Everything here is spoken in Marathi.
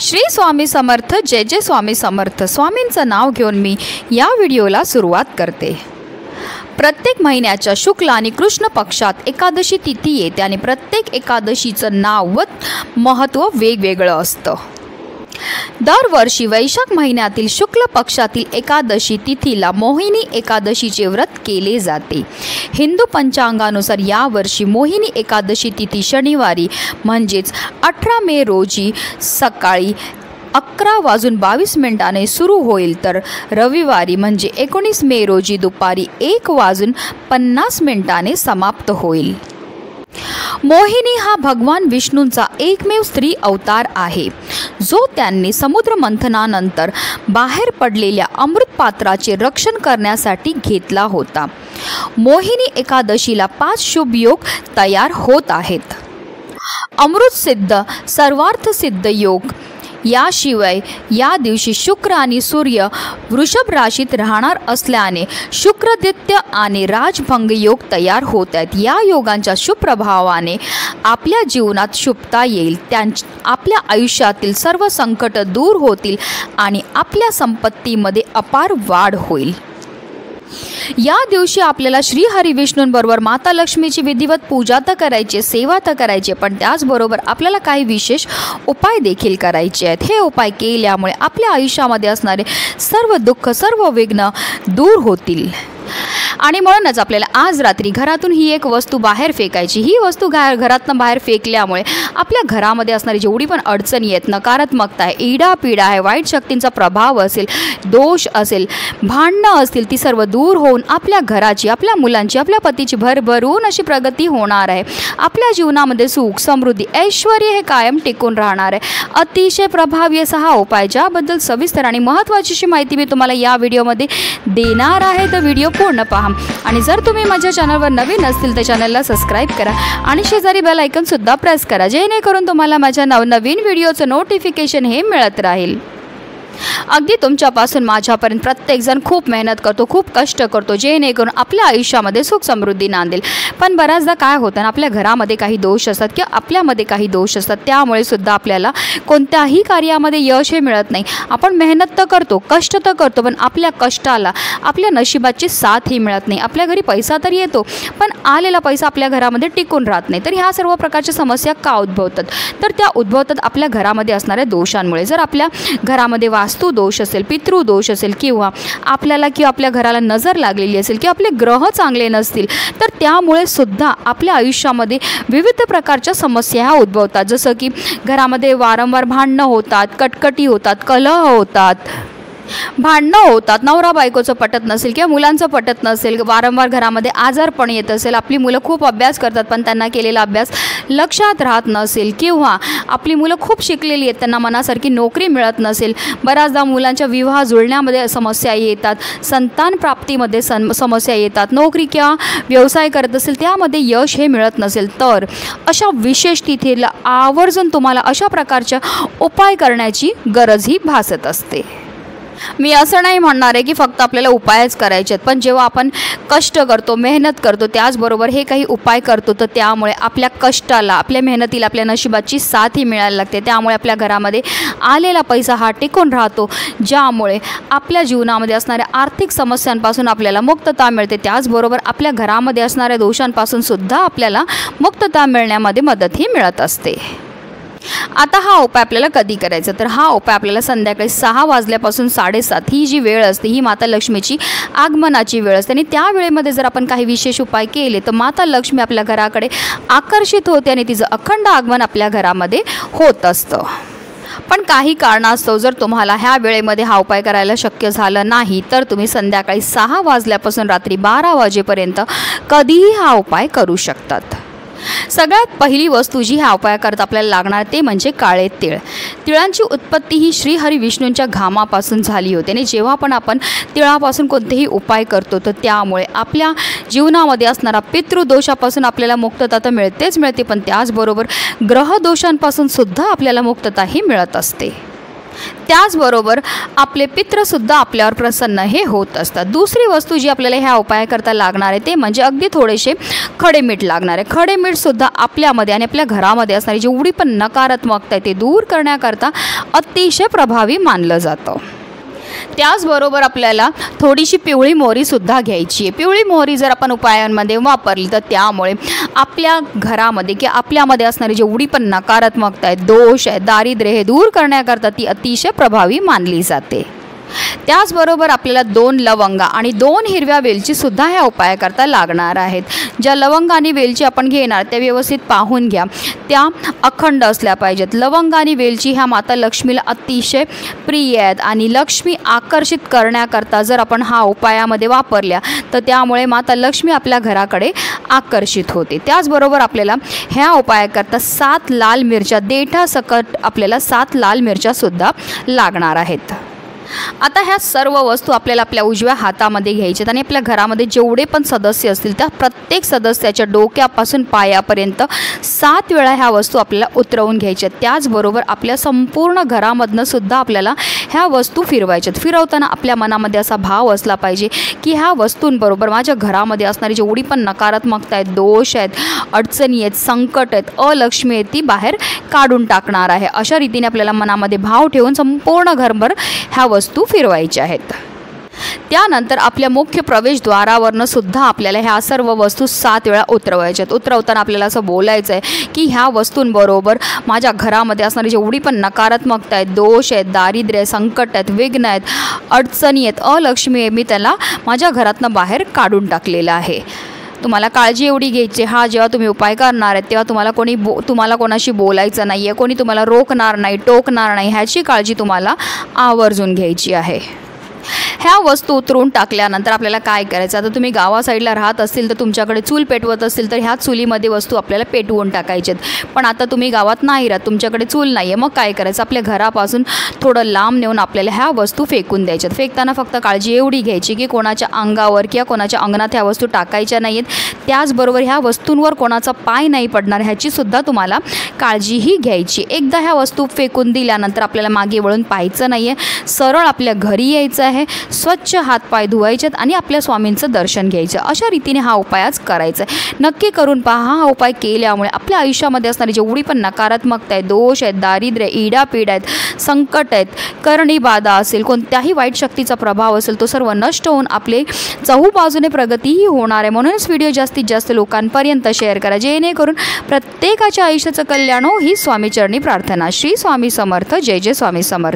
श्री स्वामी समर्थ, जय जय स्वामी समर्थ। स्वामींचं नाव घेऊन मी या व्हिडिओला सुरुवात करते। प्रत्येक महिन्याच्या शुक्ल आणि कृष्ण पक्षात एकादशी तिथी येते आणि प्रत्येक एकादशीचं नाव व महत्त्व वेगवेगळं असतं। दरवर्षी वैशाख महिन्यातील शुक्ल पक्षातील एकादशी तिथीला मोहिनी एकादशीचे व्रत केले जाते। हिंदू पंचांगानुसार यावर्षी मोहिनी एकादशी तिथी शनिवारी म्हणजेच 18 मे रोजी सकाळी 11:22 सुरू होईल, तर रविवारी म्हणजे 19 मे रोजी दुपारी 1:50 समाप्त होईल। मोहिनी हा भगवान विष्णूंचा एकमेव स्त्री अवतार आहे, जो त्यांनी समुद्र मंथनानंतर बाहेर पडलेल्या अमृत पात्राचे रक्षण करण्यासाठी घेतला होता। मोहिनी एकादशीला 5 शुभ योग तयार होत आहेत। अमृत सिद्ध, सर्वार्थ सिद्ध योग, याशिवाय या दिवशी शुक्र आणि सूर्य वृषभ राशीत राहणार असल्याने शुक्रदित्य आणि राजभंग योग तयार होत आहेत। या योगांच्या शुभ प्रभावाने आपल्या जीवनात शुभता येईल, आपल्या आयुष्यातील सर्व संकट दूर होतील आणि आपल्या संपत्तीमध्ये अपार वाढ होईल। या दिवशी आपल्याला श्री हरी विष्णूंबरोबर माता लक्ष्मीची विधिवत पूजा तर करायची, सेवा तर करायची, पण त्याचबरोबर आपल्याला काही विशेष उपाय देखील करायचे आहेत। हे उपाय केल्यामुळे आपल्या आयुष्यामध्ये असणारे सर्व दुःख, सर्व विघ्न दूर होतील। आणि म्हणूनच आपल्याला आज रात्री घरातून ही एक वस्तू बाहेर फेकायची। ही वस्तू घरातून बाहेर फेकल्यामुळे आपल्या घरामध्ये असणारी जेवढी पण अडचणी आहेत, नकारात्मकता आहे, इडापिडा आहे, वाईट शक्तींचा प्रभाव असेल, दोष असेल, भांडणं असतील, ती सर्व दूर होऊन आपल्या घराची, आपल्या मुलांची, आपल्या पतीची भरभरून अशी प्रगती होणार आहे। आपल्या जीवनामध्ये सुख, समृद्धी, ऐश्वर्य हे कायम टिकून राहणार आहे। अतिशय प्रभावी असा हा उपाय, ज्याबद्दल सविस्तर आणि महत्त्वाची माहिती मी तुम्हाला या व्हिडिओमध्ये देणार आहे, तर व्हिडिओ पूर्ण पहा। आणि जर तुम्ही माझ्या चॅनलवर नवीन असतील तर चॅनलला सबस्क्राईब करा आणि शेजारी बेल आयकॉन सुद्धा प्रेस करा, जेणेकरून तुम्हाला माझ्या नवनवीन व्हिडिओचं नोटिफिकेशन हे मिळत राहील। अगदी तुमच्यापासून माझ्यापर्यंत प्रत्येकजण खूप मेहनत करतो, खूप कष्ट करतो, जेणेकरून आपल्या आयुष्यामध्ये सुख समृद्धी नांदेल। पण बऱ्याचदा काय होतं ना, आपल्या घरामध्ये काही दोष असतात किंवा आपल्यामध्ये काही दोष असतात, त्यामुळे सुद्धा आपल्याला कोणत्याही कार्यामध्ये यश हे मिळत नाही। आपण मेहनत तर करतो, कष्ट तर करतो, पण आपल्या कष्टाला, आपल्या नशिबाची साथ ही मिळत नाही। आपल्या घरी पैसा तर येतो, पण आलेला पैसा आपल्या घरामध्ये टिकून राहत नाही। तर ह्या सर्व प्रकारच्या समस्या का उद्भवतात, तर त्या उद्भवतात आपल्या घरामध्ये असणाऱ्या दोषांमुळे। जर आपल्या घरामध्ये वास्तू दोष असेल, पितृदोष असेल, किंवा आपल्याला किंवा आपल्या घराला नजर लागलेली असेल, किंवा आपले ग्रह चांगले नसतील, तर त्यामुळे सुद्धा आपल्या आयुष्यामध्ये विविध प्रकारच्या समस्या ह्या उद्भवतात। जसं की घरामध्ये वारंवार भांडणं होतात, कटकटी होतात, कलह होतात, भांडणं होतात, नवरा बायकोचं पटत नसेल किंवा मुलांचं पटत नसेल, वारंवार घरामध्ये आजारपण येत असेल, आपली मुलं खूप अभ्यास करतात पण त्यांना केलेला अभ्यास लक्षात राहत नसेल, किंवा आपली मुलं खूप शिकलेली आहेत, त्यांना मनासारखी नोकरी मिळत नसेल, बऱ्याचदा मुलांच्या विवाह जुळण्यामध्ये समस्या येतात, संतान प्राप्तीमध्ये समस्या येतात, नोकरी किंवा व्यवसाय करत असेल त्यामध्ये यश हे मिळत नसेल, तर अशा विशेष तिथीला आवर्जून तुम्हाला अशा प्रकारच्या उपाय करण्याची गरज ही भासत असते। मी असं नाही म्हणणार आहे की फक्त आपल्याला उपायच करायचे आहेत, पण जेव्हा आपण कष्ट करतो, मेहनत करतो, त्याचबरोबर हे काही उपाय करतो, तर त्यामुळे आपल्या कष्टाला, आपल्या मेहनतीला, आपल्या नशिबाची साथ ही मिळायला लागते। त्यामुळे आपल्या घरामध्ये आलेला पैसा हा टिकून राहतो, ज्यामुळे आपल्या जीवनामध्ये असणाऱ्या आर्थिक समस्यांपासून आपल्याला मुक्तता मिळते। त्याचबरोबर आपल्या घरामध्ये असणाऱ्या दोषांपासून सुद्धा आपल्याला मुक्तता मिळण्यामध्ये मदत ही मिळत असते। आता हा उपाय आपल्याला कधी करायचा, तर हा उपाय आपल्याला संध्याकाळी 6 वाजल्यापासून 7:30 ही जी वेळ असते, ही माता लक्ष्मीची आगमनाची वेळ असते, आणि त्या वेळेमध्ये जर आपण काही विशेष उपाय केले तर माता लक्ष्मी आपल्या घराकडे आकर्षित होते आणि तिचं अखंड आगमन आपल्या घरामध्ये होत असतं। पण काही कारणास्तव जर तुम्हाला ह्या वेळेमध्ये हा उपाय करायला शक्य झालं नाही, तर तुम्ही संध्याकाळी 6 वाजल्यापासून रात्री 12 वाजेपर्यंत कधीही हा उपाय करू शकतात। सगळ्यात पहिली वस्तू जी ह्या उपायाकरता आपल्याला लागणार ते म्हणजे काळे तीळ। तिळांची उत्पत्ती ही श्री हरी विष्णूंच्या घामापासून झाली होती, आणि जेव्हा पण आपण तिळापासून कोणतेही उपाय करतो तर त्यामुळे आपल्या जीवनामध्ये असणारा पितृदोषापासून आपल्याला मुक्तता तर मिळतेच मिळते, पण त्याचबरोबर ग्रहदोषांपासून सुद्धा आपल्याला मुक्तता ही मिळत असते। त्याचबरोबर आपले पित्रसुद्धा आपल्यावर प्रसन्न हे होत असतात। दुसरी वस्तू जी आपल्याला ह्या उपायाकरता लागणार आहे ते म्हणजे अगदी थोडेसे खडे मीठ लागणार आहे। खडे मीठसुद्धा आपल्यामध्ये आणि आपल्या घरामध्ये असणारी जेवढी पण नकारात्मकता आहे ते दूर करण्याकरता अतिशय प्रभावी मानलं जातं। त्याचबरोबर आपल्याला थोडीशी पिवळी मोहरीसुद्धा घ्यायची आहे। पिवळी मोहरी जर आपण उपायांमध्ये वापरली तर त्यामुळे आपल्या घरामध्ये किंवा आपल्यामध्ये असणारी जेवढी पण नकारात्मकता आहे, दोष आहे, दारिद्र्य हे दूर करण्याकरता ती अतिशय प्रभावी मानली जाते। त्याचबरोबर आपल्याला 2 लवंगा आणि 2 हिरव्या वेलचीसुद्धा ह्या उपायाकरता लागणार आहेत। ज्या लवंग आणि वेलची आपण घेणार त्या व्यवस्थित पाहून घ्या, त्या अखंड असल्या पाहिजेत। लवंग आणि वेलची ह्या माता लक्ष्मीला अतिशय प्रिय आहेत आणि लक्ष्मी आकर्षित करण्याकरता जर आपण हा उपायामध्ये वापरल्या तर त्यामुळे माता लक्ष्मी आपल्या घराकडे आकर्षित होते। त्याचबरोबर आपल्याला ह्या उपायाकरता 7 लाल मिरच्या, देठासकट आपल्याला 7 लाल मिरच्यासुद्धा लागणार आहेत। आता ह्या सर्व वस्तू आपल्याला आपल्या उजव्या हातामध्ये घ्यायच्यात आणि आपल्या घरामध्ये जेवढे पण सदस्य असतील त्या प्रत्येक सदस्याच्या डोक्यापासून पायापर्यंत 7 वेळा ह्या वस्तू आपल्याला उतरवून घ्यायच्यात। त्याचबरोबर आपल्या संपूर्ण घरामधनं सुद्धा आपल्याला ह्या वस्तू फिरवायच्यात। फिरवताना आपल्या मनामध्ये असा भाव असला पाहिजे की ह्या वस्तूंबरोबर माझ्या घरामध्ये असणारी जेवढी पण नकारात्मकता आहेत, दोष आहेत, अडचणी आहेत, संकट आहेत, अलक्ष्मी आहेत ती बाहेर काढून टाकणार आहे। अशा रीतीने आपल्याला मनामध्ये भाव ठेवून संपूर्ण घरभर ह्या वस्तू फिरवायच्या आहेत। त्यानंतर आपल्या मुख्य प्रवेशद्वारावरनं सुद्धा आपल्याला ह्या सर्व वस्तू 7 वेळा उतरवायच्यात। उतरवताना आपल्याला असं बोलायचं आहे की ह्या वस्तूंबरोबर माझ्या घरामध्ये असणारी जेवढी पण नकारात्मकता आहेत, दोष आहेत, दारिद्र्य आहे, संकट आहेत, विघ्न आहेत, अडचणी आहेत, अलक्ष्मी आहे, मी त्याला माझ्या घरातनं बाहेर काढून टाकलेलं आहे। तुम्हाला काळजी एवढी घ्यायची, हा जेव्हा तुम्ही उपाय करणार आहेत तेव्हा तुम्हाला कोणाशी बोलायचं नाही आहे, कोणी तुम्हाला रोखणार नाही, टोकणार नाही, ह्याची काळजी तुम्हाला आवर्जून घ्यायची आहे। ह्या वस्तू उतरून टाकल्यानंतर आपल्याला काय करायचं, आता तुम्ही गावा साईडला राहत असतील तर तुमच्याकडे चूल पेटवत असतील तर ह्या चुलीमध्ये वस्तू आपल्याला पेटवून टाकायच्यात। पण आता तुम्ही गावात नाही राहत, तुमच्याकडे चूल नाही आहे, मग काय करायचं, आपल्या घरापासून थोडं लांब नेऊन आपल्याला ह्या वस्तू फेकून द्यायच्यात। फेकताना फक्त काळजी एवढी घ्यायची की कोणाच्या अंगावर किंवा कोणाच्या अंगणात ह्या वस्तू टाकायच्या नाही आहेत। त्याचबरोबर ह्या वस्तूंवर कोणाचा पाय नाही पडणार ह्याचीसुद्धा तुम्हाला काळजीही घ्यायची। एकदा ह्या वस्तू फेकून दिल्यानंतर आपल्याला मागे वळून पाहायचं नाही आहे, सरळ आपल्या घरी यायचं आहे, स्वच्छ हातपाय धुवायचेत आणि आपल्या स्वामींचं दर्शन घ्यायचं। अशा रीतीने हा उपाय आज करायचा आहे। नक्की करून पहा। हा उपाय केल्यामुळे आपल्या आयुष्यामध्ये असणारी जेवढी पण नकारात्मकता आहे, दोष आहेत, दारिद्र्य, इडापीड आहेत, संकट आहेत, करणी बाधा असेल, कोणत्याही वाईट शक्तीचा प्रभाव असेल तो सर्व नष्ट होऊन आपले चहूबाजूने प्रगतीही होणार आहे। म्हणूनच व्हिडिओ जास्तीत जास्त लोकांपर्यंत शेअर करा जेणेकरून प्रत्येकाच्या आयुष्याचं कल्याण हो ही स्वामीचरणी प्रार्थना। श्री स्वामी समर्थ। जय जय स्वामी समर्थ।